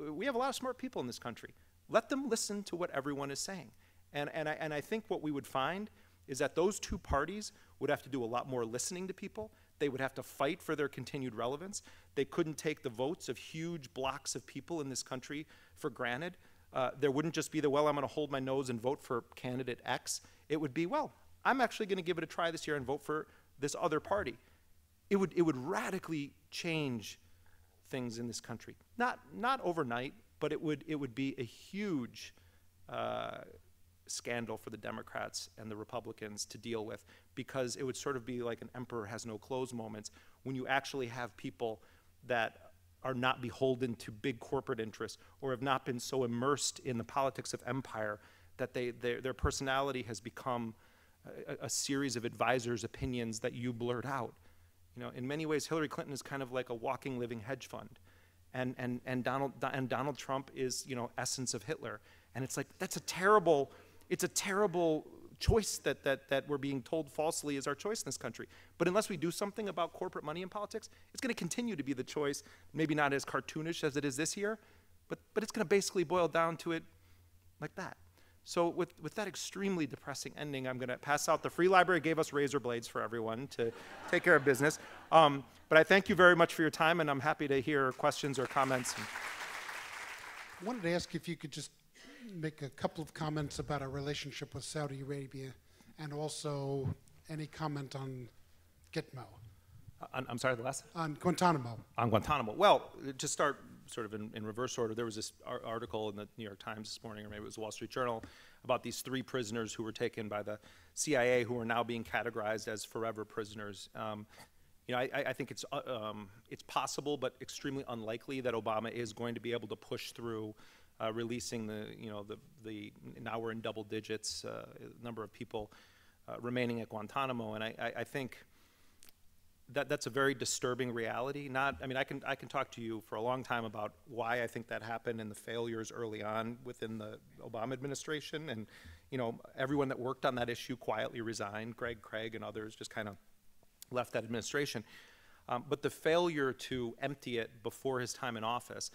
we have a lot of smart people in this country. Let them listen to what everyone is saying. And I think what we would find is that those two parties would have to do a lot more listening to people. They would have to fight for their continued relevance. They couldn't take the votes of huge blocks of people in this country for granted. There wouldn't just be the, well, I'm going to hold my nose and vote for candidate X. It would be, well, I'm actually going to give it a try this year and vote for this other party. It would radically change things in this country. Not overnight, but it would be a huge scandal for the Democrats and the Republicans to deal with, because it would sort of be like an emperor has no clothes moments when you actually have people that are not beholden to big corporate interests or have not been so immersed in the politics of empire that their personality has become a series of advisors' opinions that you blurt out. In many ways, Hillary Clinton is kind of like a walking, living hedge fund. And Donald Trump is, essence of Hitler. And it's like, it's a terrible choice that we're being told falsely is our choice in this country. But unless we do something about corporate money in politics, it's going to continue to be the choice, maybe not as cartoonish as it is this year, but it's going to basically boil down to it like that. So with that extremely depressing ending, I'm going to pass out. The Free Library gave us razor blades for everyone to take care of business. But I thank you very much for your time, and I'm happy to hear questions or comments. I wanted to ask if you could just make a couple of comments about our relationship with Saudi Arabia, and also any comment on Gitmo. I'm sorry, the last? On Guantanamo. On Guantanamo. Well, to start sort of in reverse order, there was this article in the New York Times this morning, or maybe it was the Wall Street Journal, about these 3 prisoners who were taken by the CIA who are now being categorized as forever prisoners. You know, I think it's possible, but extremely unlikely that Obama is going to be able to push through releasing now we're in double digits number of people remaining at Guantanamo, and I think that's a very disturbing reality. I mean, I can talk to you for a long time about why I think that happened and the failures early on within the Obama administration, and you know, everyone that worked on that issue quietly resigned. Greg Craig and others just kind of left that administration. But the failure to empty it before his time in office,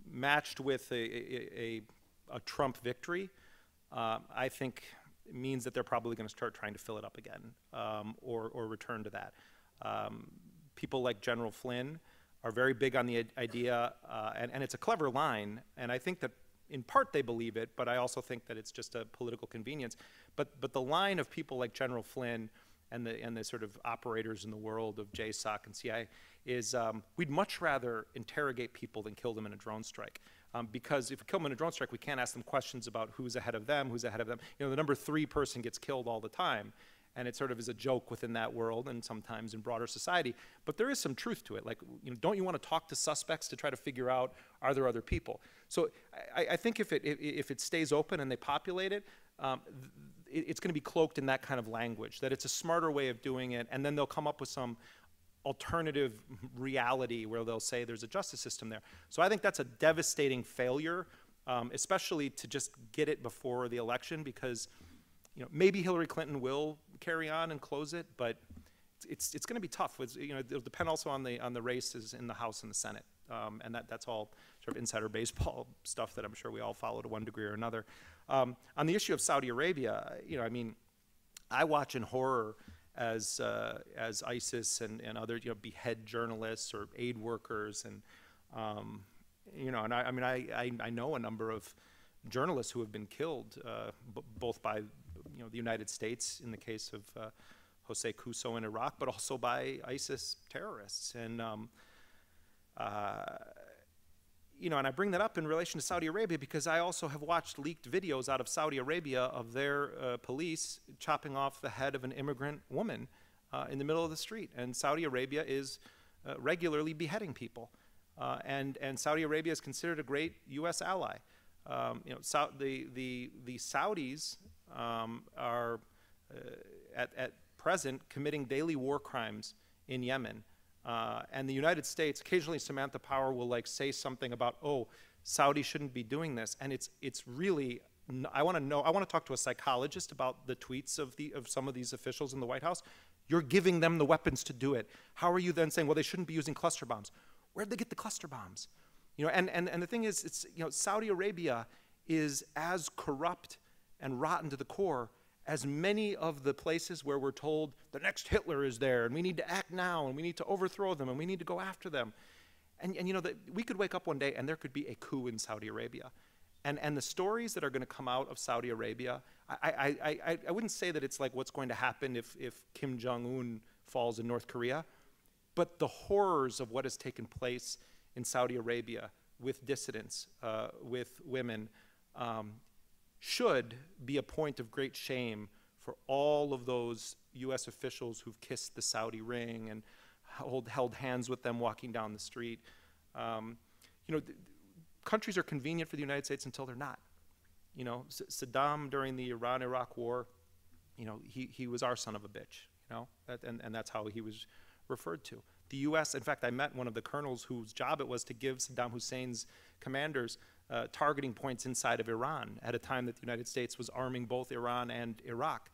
matched with a Trump victory, I think means that they're probably going to start trying to fill it up again, or return to that. People like General Flynn are very big on the idea, and it's a clever line, and I think that in part they believe it, but I also think that it's just a political convenience. But the line of people like General Flynn and the sort of operators in the world of JSOC and CIA is we'd much rather interrogate people than kill them in a drone strike. Because if we kill them in a drone strike, we can't ask them questions about who's ahead of them, who's ahead of them. You know, the number 3 person gets killed all the time, and it sort of is a joke within that world and sometimes in broader society. But there is some truth to it. Like, you know, don't you want to talk to suspects to try to figure out, are there other people? So I think if it stays open and they populate it, it's going to be cloaked in that kind of language, that it's a smarter way of doing it, and then they'll come up with some alternative reality where they'll say there's a justice system there. So I think that's a devastating failure, especially to just get it before the election, because you know, maybe Hillary Clinton will carry on and close it, but it's going to be tough. You know, it'll depend also on the races in the House and the Senate, and that's all sort of insider baseball stuff that I'm sure we all follow to one degree or another. On the issue of Saudi Arabia, you know, I mean, I watch in horror as ISIS and other, you know, behead journalists or aid workers, and you know, and I mean, I know a number of journalists who have been killed, both by, you know, the United States in the case of Jose Cuso in Iraq, but also by ISIS terrorists. And you know, and I bring that up in relation to Saudi Arabia because I also have watched leaked videos out of Saudi Arabia of their police chopping off the head of an immigrant woman in the middle of the street. And Saudi Arabia is regularly beheading people. And Saudi Arabia is considered a great U.S. ally. You know, the Saudis are at present committing daily war crimes in Yemen. And the United States, occasionally Samantha Power will like say something about, oh, Saudi shouldn't be doing this. And it's really, I want to talk to a psychologist about the tweets of some of these officials in the White House. You're giving them the weapons to do it. How are you then saying, well, they shouldn't be using cluster bombs? Where'd they get the cluster bombs? You know, and the thing is, it's, you know, Saudi Arabia is as corrupt and rotten to the core as many of the places where we're told the next Hitler is there and we need to act now and we need to overthrow them and we need to go after them. And you know, we could wake up one day and there could be a coup in Saudi Arabia. And the stories that are going to come out of Saudi Arabia, I wouldn't say that it's like what's going to happen if Kim Jong-un falls in North Korea, but the horrors of what has taken place in Saudi Arabia with dissidents, with women, should be a point of great shame for all of those U.S. officials who've kissed the Saudi ring and held hands with them walking down the street. You know, countries are convenient for the United States until they're not. You know, Saddam during the Iran-Iraq war, you know, he was our son of a bitch, you know, and that's how he was referred to. The U.S., in fact, I met one of the colonels whose job it was to give Saddam Hussein's commanders targeting points inside of Iran at a time that the United States was arming both Iran and Iraq.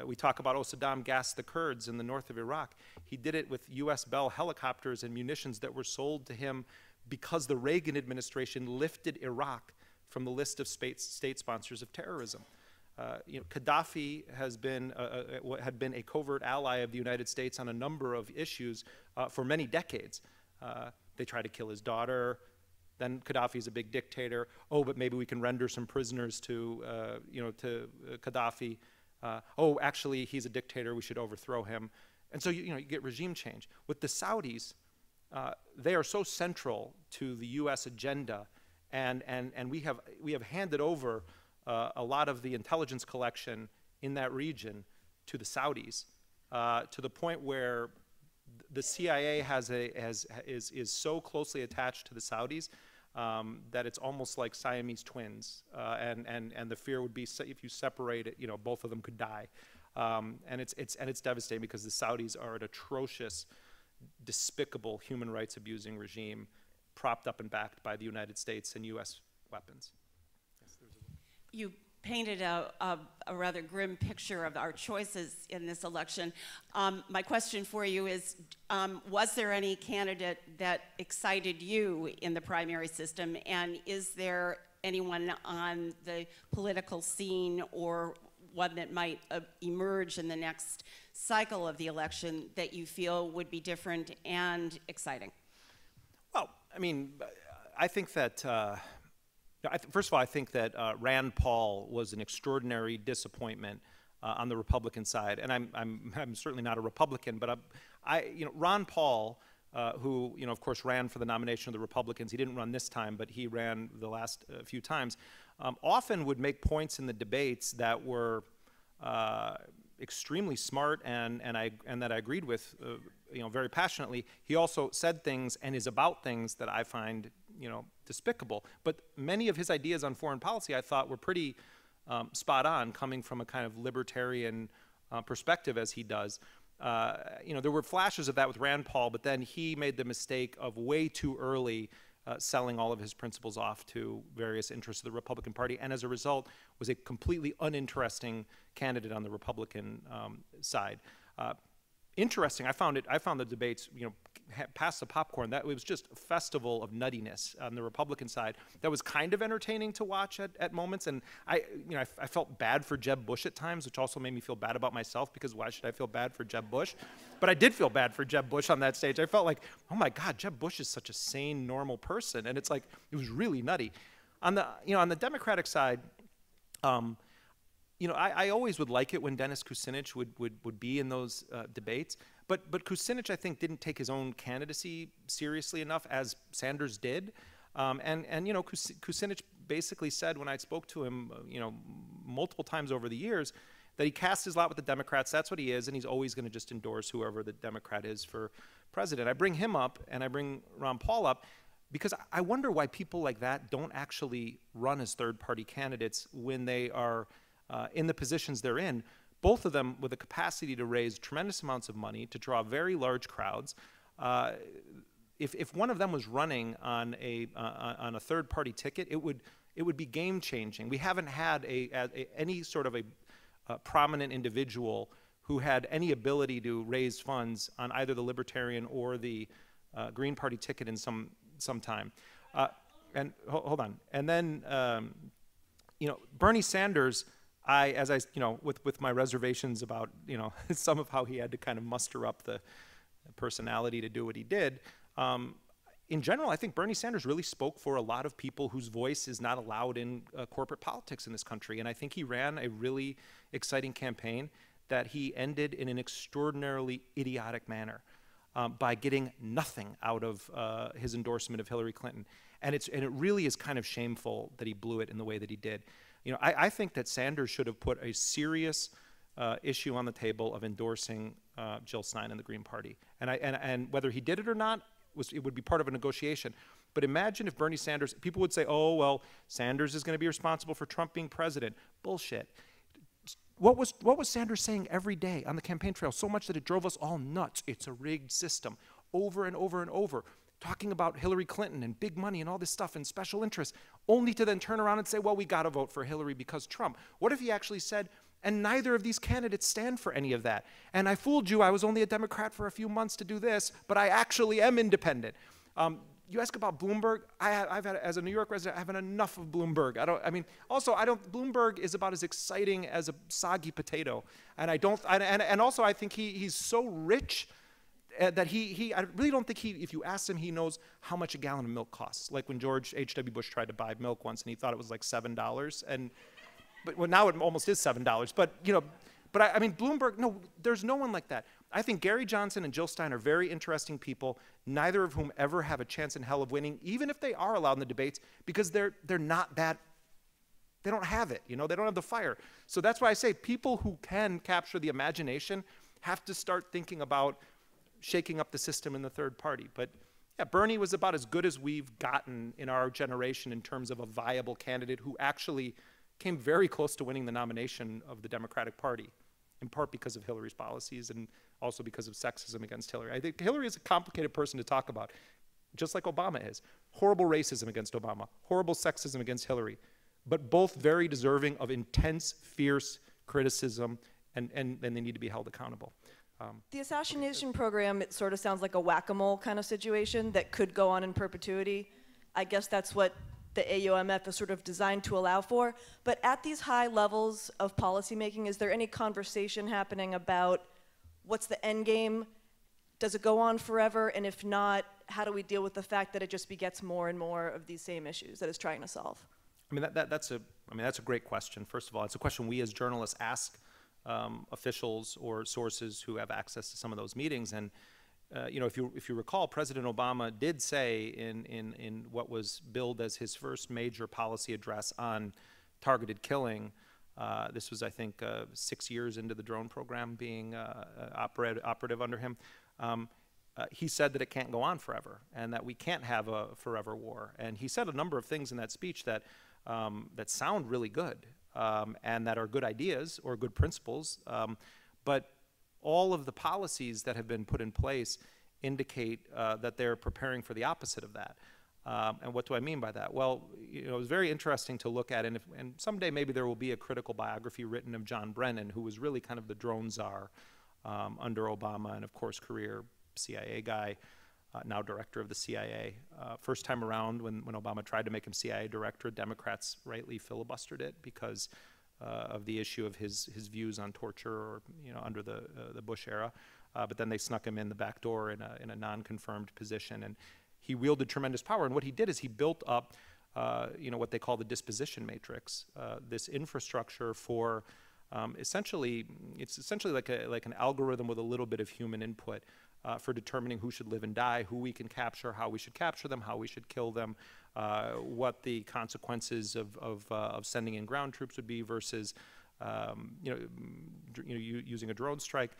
We talk about, oh, Saddam gassed the Kurds in the north of Iraq. He did it with U.S. Bell helicopters and munitions that were sold to him because the Reagan administration lifted Iraq from the list of state sponsors of terrorism. You know, Gaddafi had been a covert ally of the United States on a number of issues for many decades. They tried to kill his daughter. Then Gaddafi's a big dictator. Oh, but maybe we can render some prisoners to, you know, to Gaddafi. Oh, actually, he's a dictator. We should overthrow him. And so you get regime change. With the Saudis, they are so central to the U.S. agenda, and we have handed over a lot of the intelligence collection in that region to the Saudis, to the point where the CIA is so closely attached to the Saudis that it's almost like Siamese twins, and the fear would be if you separate it, both of them could die, and it's devastating because the Saudis are an atrocious, despicable human rights abusing regime, propped up and backed by the United States and U.S. weapons. Yes, you painted a rather grim picture of our choices in this election. My question for you is, was there any candidate that excited you in the primary system, and is there anyone on the political scene or one that might emerge in the next cycle of the election that you feel would be different and exciting? Well, I mean, I think that first of all, I think that Rand Paul was an extraordinary disappointment on the Republican side, and I'm certainly not a Republican, but Ron Paul, who of course ran for the nomination of the Republicans. He didn't run this time, but he ran the last few times. Often would make points in the debates that were extremely smart and that I agreed with, very passionately. He also said things and is about things that I find despicable. But many of his ideas on foreign policy I thought were pretty spot on, coming from a kind of libertarian perspective as he does. There were flashes of that with Rand Paul, but then he made the mistake of way too early selling all of his principles off to various interests of the Republican Party, and as a result was a completely uninteresting candidate on the Republican side. Interesting. I found the debates, past the popcorn, that it was just a festival of nuttiness on the Republican side. That was kind of entertaining to watch at moments, and I felt bad for Jeb Bush at times, which also made me feel bad about myself, because why should I feel bad for Jeb Bush? But I did feel bad for Jeb Bush on that stage. I felt like, oh my God, Jeb Bush is such a sane, normal person, and it's like it was really nutty. On the Democratic side, I always would like it when Dennis Kucinich would be in those debates, but Kucinich, I think, didn't take his own candidacy seriously enough, as Sanders did, Kucinich basically said, when I spoke to him, multiple times over the years, that he casts his lot with the Democrats. That's what he is, and he's always going to just endorse whoever the Democrat is for president. I bring him up, and I bring Ron Paul up, because I wonder why people like that don't actually run as third-party candidates when they are in the positions they're in, both of them with a capacity to raise tremendous amounts of money, to draw very large crowds. If one of them was running on a third-party ticket, it would be game-changing. We haven't had any sort of a prominent individual who had any ability to raise funds on either the Libertarian or the Green Party ticket in some time. And hold on. And then Bernie Sanders, with my reservations about, some of how he had to kind of muster up the personality to do what he did, in general, I think Bernie Sanders really spoke for a lot of people whose voice is not allowed in corporate politics in this country. And I think he ran a really exciting campaign that he ended in an extraordinarily idiotic manner by getting nothing out of his endorsement of Hillary Clinton. And it really is kind of shameful that he blew it in the way that he did. I think that Sanders should have put a serious issue on the table of endorsing Jill Stein and the Green Party. And whether he did it or not, it would be part of a negotiation. But imagine if Bernie Sanders, people would say, oh, well, Sanders is going to be responsible for Trump being president. Bullshit. What was Sanders saying every day on the campaign trail? So much that it drove us all nuts. It's a rigged system. Over and over and over. Talking about Hillary Clinton and big money and all this stuff and special interests, only to then turn around and say, well, we got to vote for Hillary because Trump. What if he actually said, and neither of these candidates stand for any of that? And I fooled you. I was only a Democrat for a few months to do this, but I actually am independent. You ask about Bloomberg. I've had, as a New York resident, I've had enough of Bloomberg. Bloomberg is about as exciting as a soggy potato. And also I think he's so rich that I really don't think if you ask him, he knows how much a gallon of milk costs. Like when George H.W. Bush tried to buy milk once and he thought it was like $7. But now it almost is $7. But Bloomberg, no, there's no one like that. I think Gary Johnson and Jill Stein are very interesting people, neither of whom ever have a chance in hell of winning, even if they are allowed in the debates, because they're not that, they don't have it, you know, they don't have the fire. So that's why I say people who can capture the imagination have to start thinking about shaking up the system in the third party. But yeah, Bernie was about as good as we've gotten in our generation in terms of a viable candidate who actually came very close to winning the nomination of the Democratic Party, in part because of Hillary's policies and also because of sexism against Hillary. I think Hillary is a complicated person to talk about, just like Obama is. Horrible racism against Obama, horrible sexism against Hillary, but both very deserving of intense, fierce criticism, and they need to be held accountable. The Assassination Program, it sort of sounds like a whack-a-mole kind of situation that could go on in perpetuity. I guess that's what the AUMF is sort of designed to allow for. But at these high levels of policymaking, is there any conversation happening about what's the end game? Does it go on forever? And if not, how do we deal with the fact that it just begets more and more of these same issues that it's trying to solve? I mean, that's a great question. First of all, it's a question we as journalists ask officials or sources who have access to some of those meetings. And you know, if you recall, President Obama did say in what was billed as his first major policy address on targeted killing, this was, I think, 6 years into the drone program being operative under him, he said that it can't go on forever and that we can't have a forever war. And he said a number of things in that speech that that sound really good and that are good ideas or good principles, but all of the policies that have been put in place indicate that they're preparing for the opposite of that. And what do I mean by that? Well, you know, it was very interesting to look at, and someday maybe there will be a critical biography written of John Brennan, who was really kind of the drone czar under Obama, and of course career CIA guy, now director of the CIA. First time around when Obama tried to make him CIA director, Democrats rightly filibustered it because of the issue of his views on torture, or, you know, under the Bush era. But then they snuck him in the back door in a non-confirmed position, and he wielded tremendous power. And what he did is he built up, you know, what they call the disposition matrix, this infrastructure for essentially, it's essentially like an algorithm with a little bit of human input for determining who should live and die, who we can capture, how we should capture them, how we should kill them, what the consequences of sending in ground troops would be versus, using a drone strike.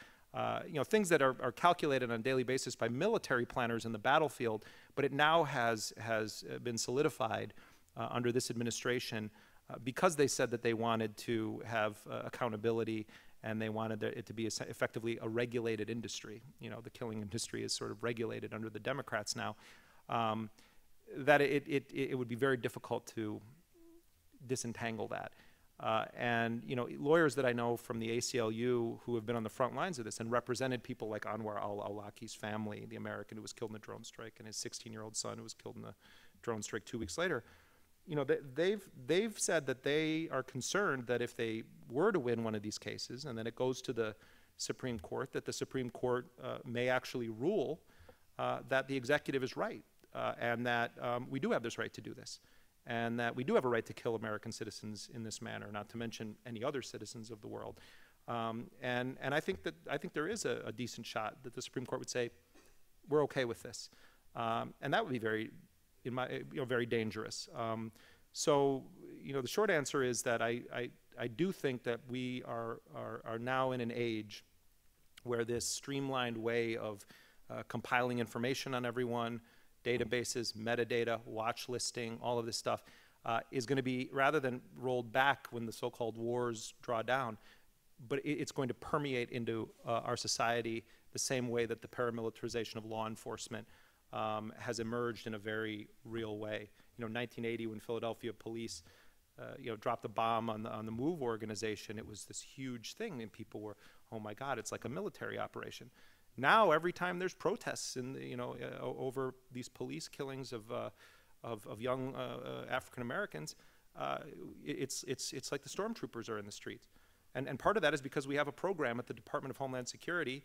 You know, things that are calculated on a daily basis by military planners in the battlefield, but it now has been solidified under this administration because they said that they wanted to have accountability, and they wanted it to be effectively a regulated industry. You know, the killing industry is sort of regulated under the Democrats now. That it would be very difficult to disentangle that. And you know, lawyers that I know from the ACLU who have been on the front lines of this and represented people like Anwar al-Awlaki's family, the American who was killed in the drone strike, and his 16-year-old son who was killed in the drone strike 2 weeks later, you know, they've said that they are concerned that if they were to win one of these cases and then it goes to the Supreme Court, that the Supreme Court may actually rule that the executive is right, and that we do have this right to do this, and that we do have a right to kill American citizens in this manner, not to mention any other citizens of the world. And I think there is a decent shot that the Supreme Court would say, we're okay with this, and that would be very dangerous. So, you know, the short answer is that I do think that we are now in an age where this streamlined way of compiling information on everyone, databases, metadata, watch listing, all of this stuff, is going to be, rather than rolled back when the so-called wars draw down, but it's going to permeate into our society the same way that the paramilitarization of law enforcement has emerged in a very real way. You know, 1980, when Philadelphia police, dropped a bomb on the MOVE organization, it was this huge thing, and people were, oh my God, it's like a military operation. Now, every time there's protests over these police killings of young African Americans, it's like the stormtroopers are in the streets, and part of that is because we have a program at the Department of Homeland Security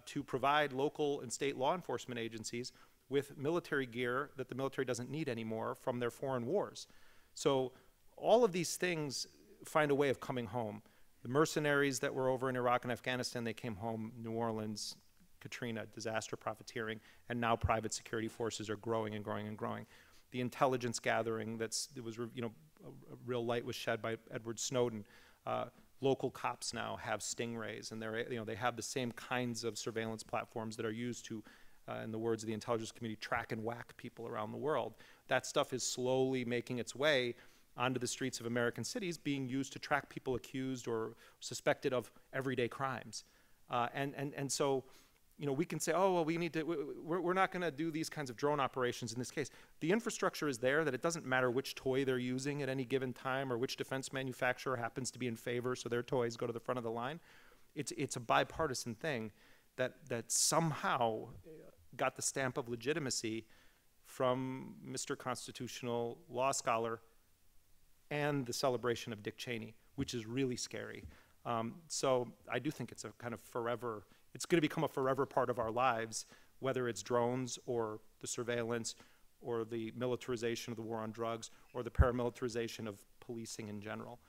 to provide local and state law enforcement agencies with military gear that the military doesn't need anymore from their foreign wars. So all of these things find a way of coming home. The mercenaries that were over in Iraq and Afghanistan, they came home, New Orleans, Katrina, disaster profiteering, and now private security forces are growing and growing and growing. The intelligence gathering a real light was shed by Edward Snowden. Local cops now have stingrays, and they have the same kinds of surveillance platforms that are used to, in the words of the intelligence community, track and whack people around the world. That stuff is slowly making its way onto the streets of American cities, being used to track people accused or suspected of everyday crimes. And so, we can say, oh, well, we're not going to do these kinds of drone operations in this case. The infrastructure is there, that it doesn't matter which toy they're using at any given time or which defense manufacturer happens to be in favor, so their toys go to the front of the line. It's a bipartisan thing that somehow got the stamp of legitimacy from Mr. Constitutional Law Scholar and the celebration of Dick Cheney, which is really scary. So I do think it's a kind of forever, it's going to become a forever part of our lives, whether it's drones or the surveillance or the militarization of the war on drugs or the paramilitarization of policing in general.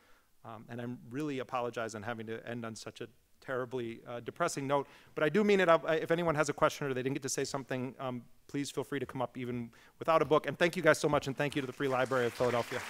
And I'm really apologize on having to end on such a terribly depressing note, but I do mean it. If anyone has a question or they didn't get to say something, please feel free to come up even without a book. And thank you guys so much, and thank you to the Free Library of Philadelphia.